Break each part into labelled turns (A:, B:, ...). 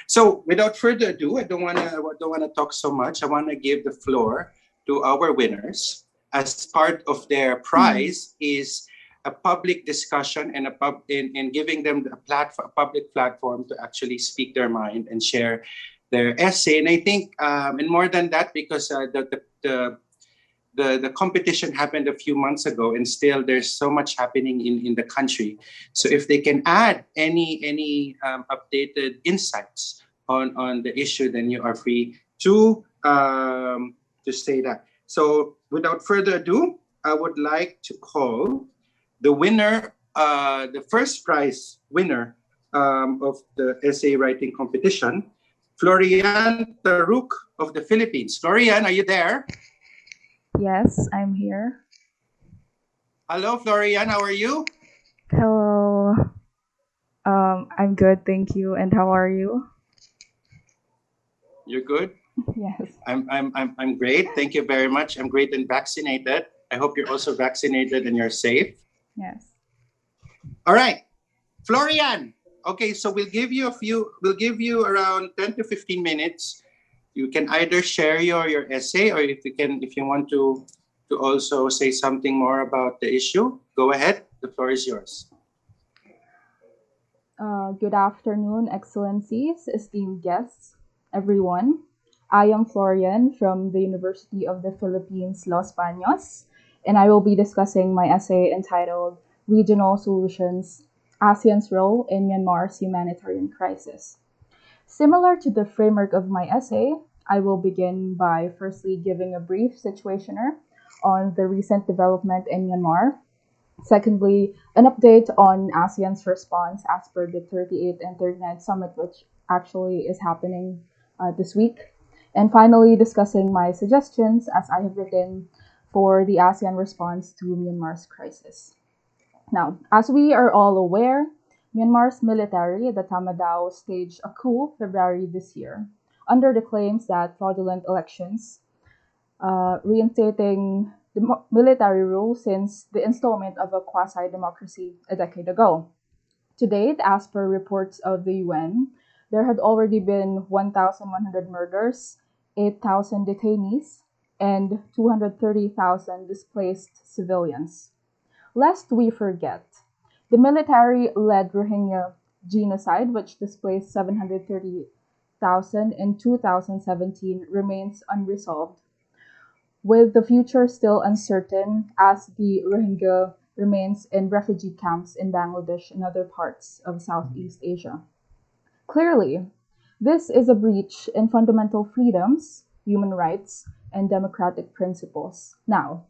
A: So without further ado, I don't wanna talk so much. I wanna give the floor to our winners. As part of their prize is a public discussion and in giving them a public platform to actually speak their mind and share their essay. And I think, and more than that, because the competition happened a few months ago, and still there's so much happening in the country. So if they can add any updated insights on the issue, then you are free to say that. So without further ado, I would like to call the winner, the first prize winner of the essay writing competition, Florian Taruk of the Philippines. Florian, are you there?
B: Yes, I'm here.
A: Hello, Florian. How are you?
B: Hello. I'm good, thank you. And how are you?
A: You're good.
B: Yes.
A: I'm great. Thank you very much. I'm great and vaccinated. I hope you're also vaccinated and you're safe.
B: Yes.
A: All right, Florian. Okay, so we'll give you around 10 to 15 minutes. You can either share your essay, or if you want to also say something more about the issue, go ahead. The floor is yours.
B: Good afternoon, Excellencies, esteemed guests, everyone. I am Florian from the University of the Philippines, Los Baños, and I will be discussing my essay entitled Regional Solutions: ASEAN's Role in Myanmar's Humanitarian Crisis. Similar to the framework of my essay, I will begin by firstly giving a brief situationer on the recent development in Myanmar. Secondly, an update on ASEAN's response as per the 38th and 39th summit, which actually is happening this week. And finally, discussing my suggestions as I have written for the ASEAN response to Myanmar's crisis. Now, as we are all aware, Myanmar's military, the Tamadao, staged a coup February this year under the claims that fraudulent elections, reinstating the military rule since the installment of a quasi democracy a decade ago. To date, as per reports of the UN, there had already been 1,100 murders, 8,000 detainees, and 230,000 displaced civilians. Lest we forget, the military led Rohingya genocide, which displaced 730,000 in 2017, remains unresolved, with the future still uncertain as the Rohingya remains in refugee camps in Bangladesh and other parts of Southeast Asia. Clearly, this is a breach in fundamental freedoms, human rights, and democratic principles. Now,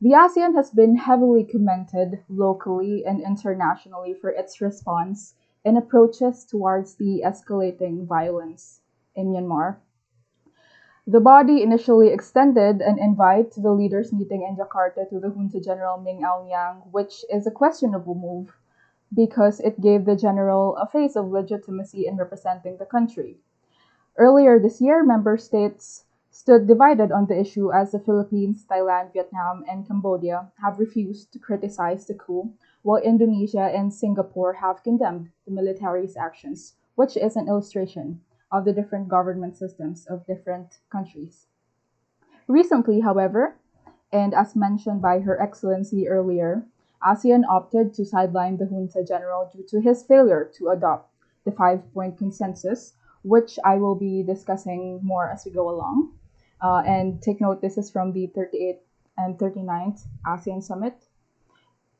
B: the ASEAN has been heavily commended locally and internationally for its response and approaches towards the escalating violence in Myanmar. The body initially extended an invite to the leaders' meeting in Jakarta to the Junta General Ming Aung Hlaing, which is a questionable move because it gave the general a face of legitimacy in representing the country. Earlier this year, member states stood divided on the issue as the Philippines, Thailand, Vietnam, and Cambodia have refused to criticize the coup, while Indonesia and Singapore have condemned the military's actions, which is an illustration of the different government systems of different countries. Recently, however, and as mentioned by Her Excellency earlier, ASEAN opted to sideline the Junta General due to his failure to adopt the 5 point consensus, which I will be discussing more as we go along. And take note, this is from the 38th and 39th ASEAN Summit.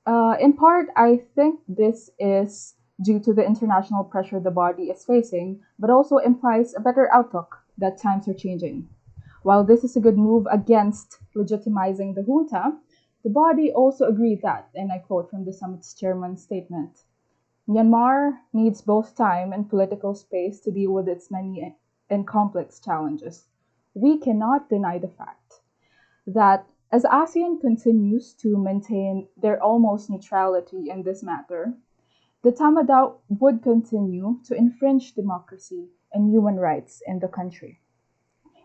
B: In part, I think this is due to the international pressure the body is facing, but also implies a better outlook that times are changing. While this is a good move against legitimizing the junta, the body also agreed that, and I quote from the summit's chairman's statement, Myanmar needs both time and political space to deal with its many and complex challenges. We cannot deny the fact that as ASEAN continues to maintain their almost neutrality in this matter, the Tamadao would continue to infringe democracy and human rights in the country.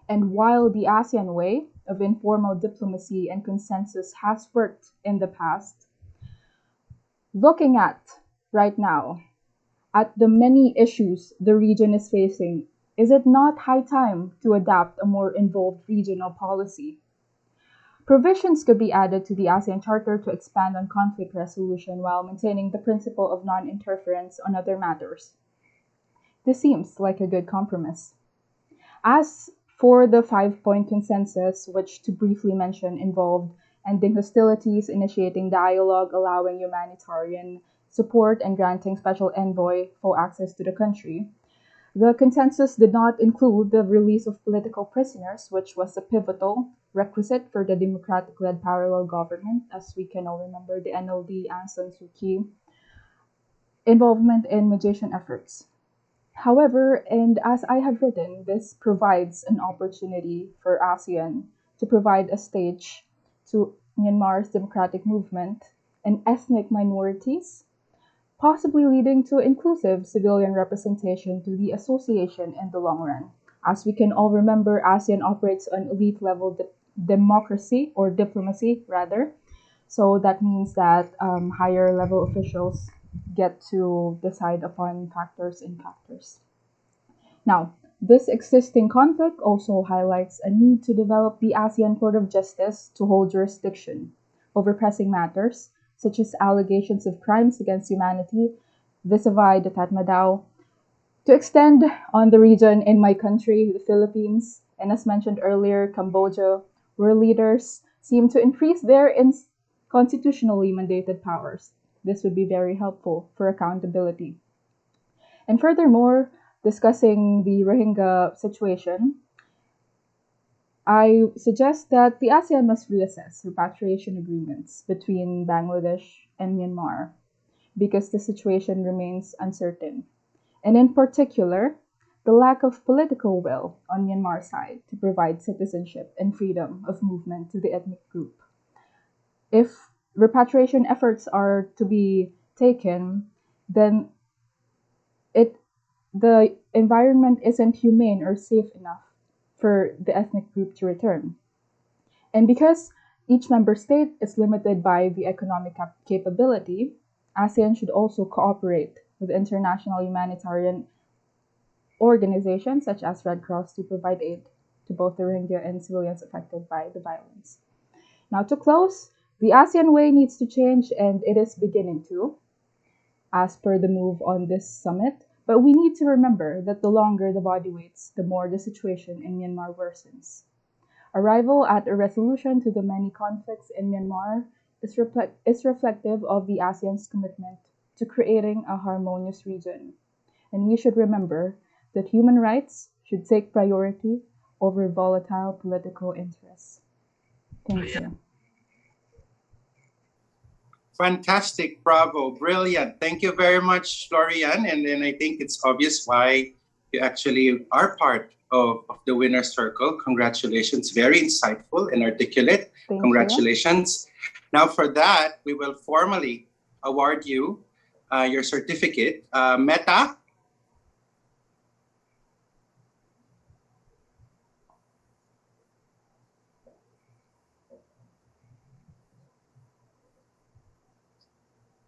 B: And while the ASEAN way of informal diplomacy and consensus has worked in the past, looking at right now, At the many issues the region is facing, is it not high time to adopt a more involved regional policy? Provisions could be added to the ASEAN Charter to expand on conflict resolution while maintaining the principle of non interference on other matters. This seems like a good compromise. As for the 5-point consensus, which to briefly mention involved ending hostilities, initiating dialogue, allowing humanitarian support, and granting special envoy full access to the country, the consensus did not include the release of political prisoners, which was a pivotal requisite for the democratic led parallel government, as we can all remember the NLD Aung San Suu Kyi involvement in mediation efforts. However, and as I have written, this provides an opportunity for ASEAN to provide a stage to Myanmar's democratic movement and ethnic minorities, possibly leading to inclusive civilian representation to the association in the long run. As we can all remember, ASEAN operates on elite level democracy or diplomacy, rather. So that means that higher level officials get to decide upon factors and factors. Now, this existing conflict also highlights a need to develop the ASEAN Court of Justice to hold jurisdiction over pressing matters, such as allegations of crimes against humanity vis-a-vis the Tatmadaw, to extend on the region in my country, the Philippines, and as mentioned earlier, Cambodia, where leaders seem to increase their constitutionally mandated powers. This would be very helpful for accountability. And furthermore, discussing the Rohingya situation, I suggest that the ASEAN must reassess repatriation agreements between Bangladesh and Myanmar because the situation remains uncertain. And in particular, the lack of political will on Myanmar's side to provide citizenship and freedom of movement to the ethnic group. If repatriation efforts are to be taken, then the environment isn't humane or safe enough for the ethnic group to return. And because each member state is limited by the economic capability, ASEAN should also cooperate with international humanitarian organizations such as Red Cross to provide aid to both the Rohingya and civilians affected by the violence. Now, to close, the ASEAN way needs to change, and it is beginning to, as per the move on this summit. But we need to remember that the longer the body waits, the more the situation in Myanmar worsens. Arrival at a resolution to the many conflicts in Myanmar is reflective of the ASEAN's commitment to creating a harmonious region. And we should remember that human rights should take priority over volatile political interests. Thank you.
A: Fantastic, bravo, brilliant. Thank you very much, Florian. And then I think it's obvious why you actually are part of the winner's circle. Congratulations, very insightful and articulate.
B: Thank
A: Congratulations. You. Now for that, we will formally award you your certificate. Meta.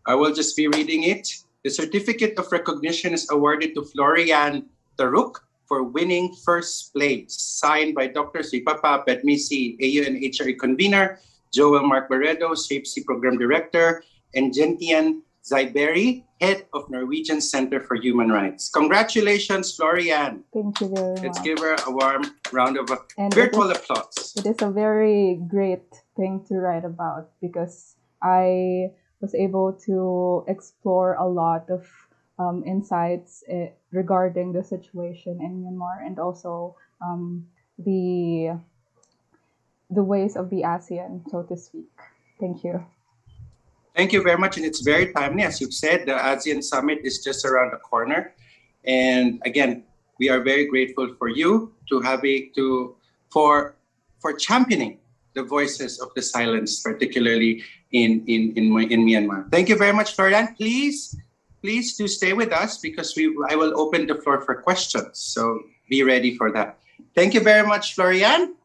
A: I will just be reading it. The certificate of recognition is awarded to Florian Taruk for winning first place, signed by Dr. Sipapa Petmisi, AUNHRE convener, Joel Mark Barredo, SAFEC program director, and Gentian Zaiberi, head of Norwegian Center for Human Rights. Congratulations, Florian.
B: Thank you very much.
A: Let's give her a warm round of virtual applause.
B: It is a very great thing to write about because I was able to explore a lot of insights regarding the situation in Myanmar and also the ways of the ASEAN, so to speak. Thank you.
A: Thank you very much, and it's very timely. As you've said, the ASEAN Summit is just around the corner. And again, we are very grateful for you for championing the voices of the silence, particularly in Myanmar. Thank you very much, Florian. Please do stay with us because I will open the floor for questions. So be ready for that. Thank you very much, Florian.